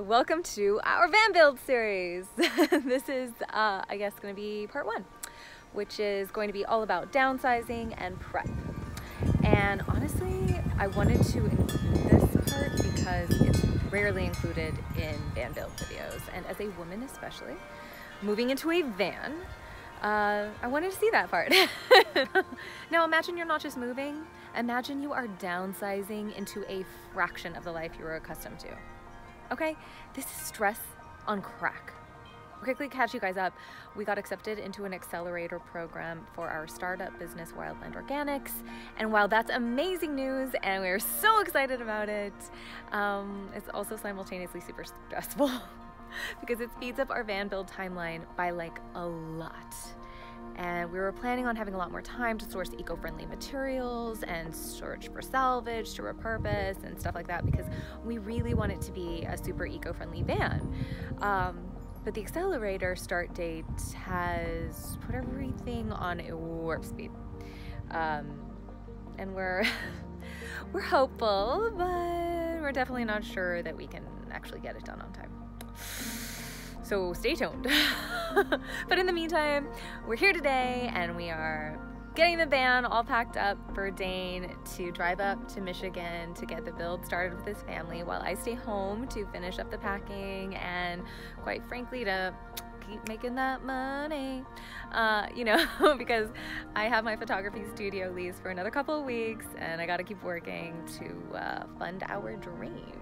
welcome to our van build series. This is, I guess, going to be part one, which is going to be all about downsizing and prep. And honestly, I wanted to include this part because it's rarely included in van build videos. And as a woman especially, moving into a van, I wanted to see that part. Now imagine you're not just moving, imagine you are downsizing into a fraction of the life you were accustomed to. Okay, this is stress on crack. I'll quickly catch you guys up. We got accepted into an accelerator program for our startup business, Wildland Organics. And while that's amazing news and we're so excited about it, it's also simultaneously super stressful because it speeds up our van build timeline by like a lot. And we were planning on having a lot more time to source eco-friendly materials and search for salvage to repurpose and stuff like that because we really want it to be a super eco-friendly van. But the accelerator start date has put everything on warp speed. And we're hopeful, but we're definitely not sure that we can actually get it done on time. So stay tuned. But in the meantime, we're here today and we are getting the van all packed up for Dane to drive up to Michigan to get the build started with his family while I stay home to finish up the packing and quite frankly to keep making that money, you know, because I have my photography studio lease for another couple of weeks and I got to keep working to fund our dream.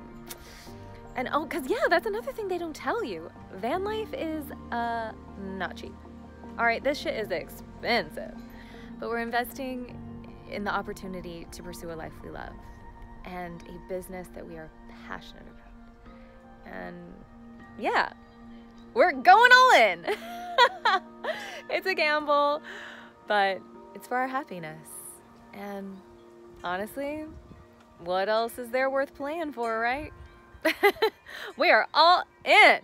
And oh, cause yeah, that's another thing they don't tell you. Van life is not cheap. All right, this shit is expensive, but we're investing in the opportunity to pursue a life we love and a business that we are passionate about. And yeah, we're going all in. It's a gamble, but it's for our happiness. And honestly, what else is there worth playing for, right? We are all in.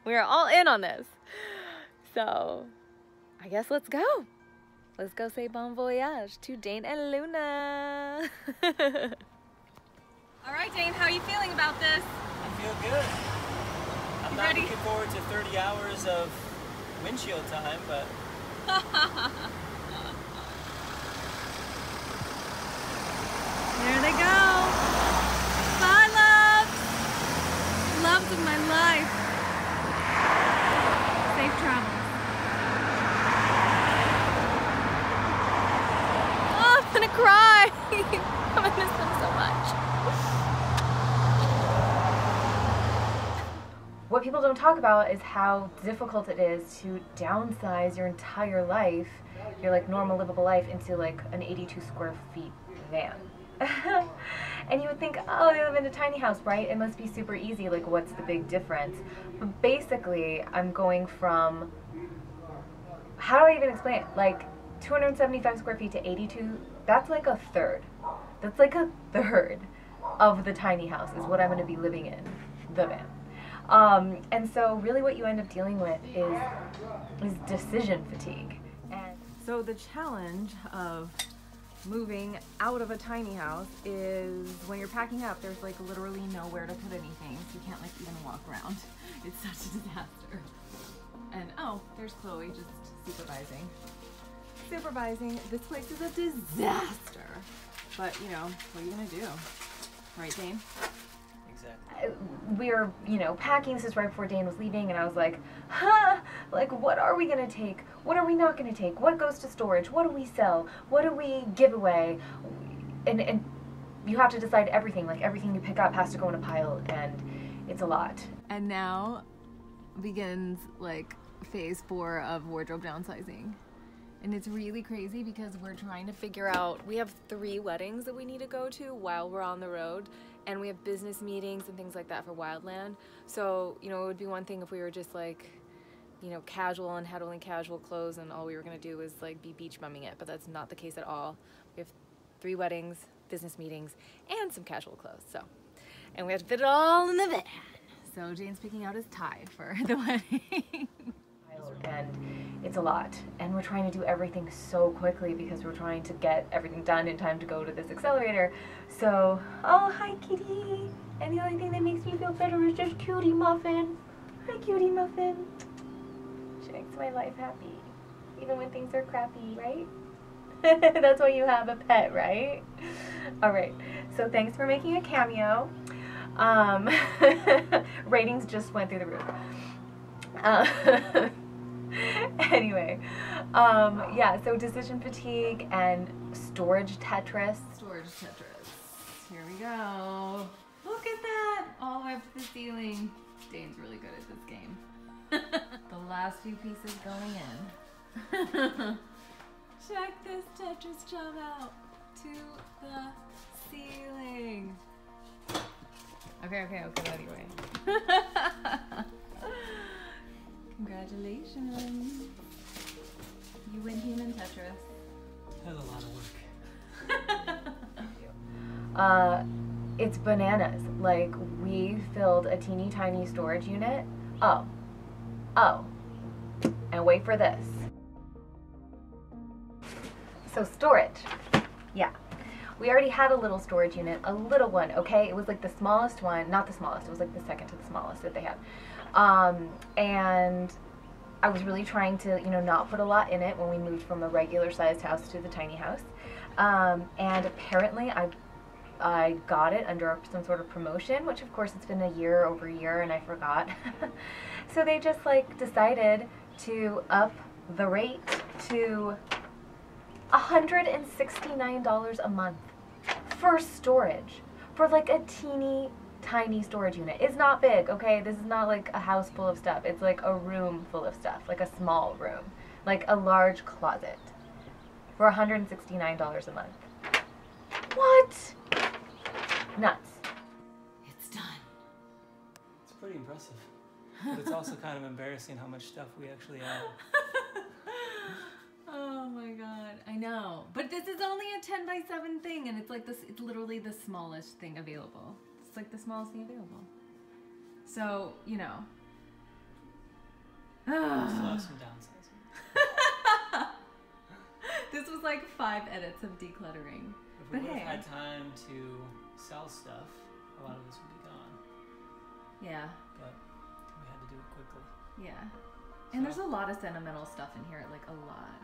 We are all in on this. So I guess let's go. Let's go say bon voyage to Dane and Luna. All right, Dane, how are you feeling about this? I feel good. I'm not looking forward to 30 hours of windshield time, but... There they go. Bye, loves. Loves of my life. Safe travels. Oh, I'm gonna cry. I'm gonna miss them so much. What people don't talk about is how difficult it is to downsize your entire life, your like normal livable life, into like an 82 square feet van. And you would think, oh, they live in a tiny house, right? It must be super easy, like what's the big difference? But basically, I'm going from, how do I even explain it? Like 275 square feet to 82, that's like a third. That's like a third of the tiny house is what I'm gonna be living in, the van. And so really what you end up dealing with is decision fatigue. And so the challenge of moving out of a tiny house is when you're packing up, there's like literally nowhere to put anything, so you can't like even walk around. It's such a disaster. And oh, there's Chloe just supervising. This place is a disaster. But you know, what are you gonna do? Right, Dane? Exactly. We were, you know, packing. This is right before Dane was leaving, and I was like, huh, like what are we gonna take? What are we not gonna take? What goes to storage? What do we sell? What do we give away? And you have to decide everything. Like everything you pick up has to go in a pile, and it's a lot. And now begins like phase 4 of wardrobe downsizing. And it's really crazy because we're trying to figure out, we have 3 weddings that we need to go to while we're on the road, and we have business meetings and things like that for Wildland. So, you know, it would be one thing if we were just like, you know, casual and had only casual clothes and all we were gonna do was like be beach bumming it, but that's not the case at all. We have 3 weddings, business meetings, and some casual clothes, so. And we have to fit it all in the van. So Jane's picking out his tie for the wedding. And it's a lot, and we're trying to do everything so quickly because we're trying to get everything done in time to go to this accelerator. So, oh, hi kitty. And the only thing that makes me feel better is just Cutie Muffin. Hi, Cutie Muffin. She makes my life happy, even when things are crappy, right? That's why you have a pet, right? All right, so thanks for making a cameo. Ratings just went through the roof. Anyway, yeah, so decision fatigue and storage Tetris. Storage Tetris. Here we go. Look at that! All the way up to the ceiling. Dane's really good at this game. The last few pieces going in. Check this Tetris job out. To the ceiling. Okay, anyway. Congratulations. You win Human Tetris. That was a lot of work. It's bananas. Like, we filled a teeny tiny storage unit. Oh. And wait for this. So storage. Yeah. We already had a little storage unit, a little one, okay? It was like the smallest one, not the smallest, it was like the second to the smallest that they had. And I was really trying to, you know, not put a lot in it when we moved from a regular sized house to the tiny house. And apparently I got it under some sort of promotion, which of course it's been over a year, and I forgot. So they just like decided to up the rate to $169 a month for storage, for like a teeny tiny storage unit. It's not big, okay? This is not like a house full of stuff. It's like a room full of stuff, like a small room, like a large closet for $169 a month. What? Nuts. It's done. It's pretty impressive. But it's also kind of embarrassing how much stuff we actually have. Oh my god, I know. But this is only a 10 by 7 thing, and it's like this, it's literally the smallest thing available. It's like the smallest thing available. So, you know. Still have some downsizing. This was like 5 edits of decluttering. If we would have had time to sell stuff, a lot of this would be gone. Yeah. But we had to do it quickly. Yeah. And there's a lot of sentimental stuff in here, like a lot.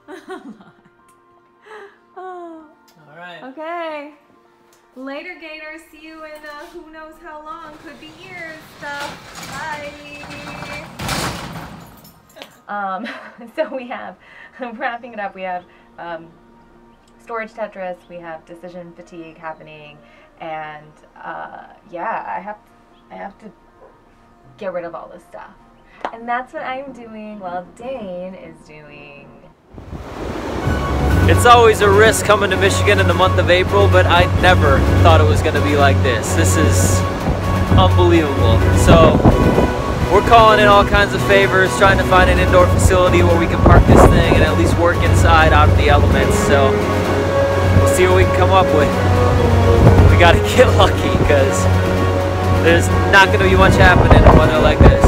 A lot. Oh. All right. Okay. Later, Gators. See you in who knows how long. Could be years stuff. Bye. So we have, wrapping it up, we have storage Tetris, we have decision fatigue happening, and yeah, I have to get rid of all this stuff. And that's what I'm doing while Dane is doing. It's always a risk coming to Michigan in the month of April, but I never thought it was going to be like this. This is unbelievable. So we're calling in all kinds of favors, trying to find an indoor facility where we can park this thing and at least work inside out of the elements. So we'll see what we can come up with. We got to get lucky because there's not going to be much happening in weather like this.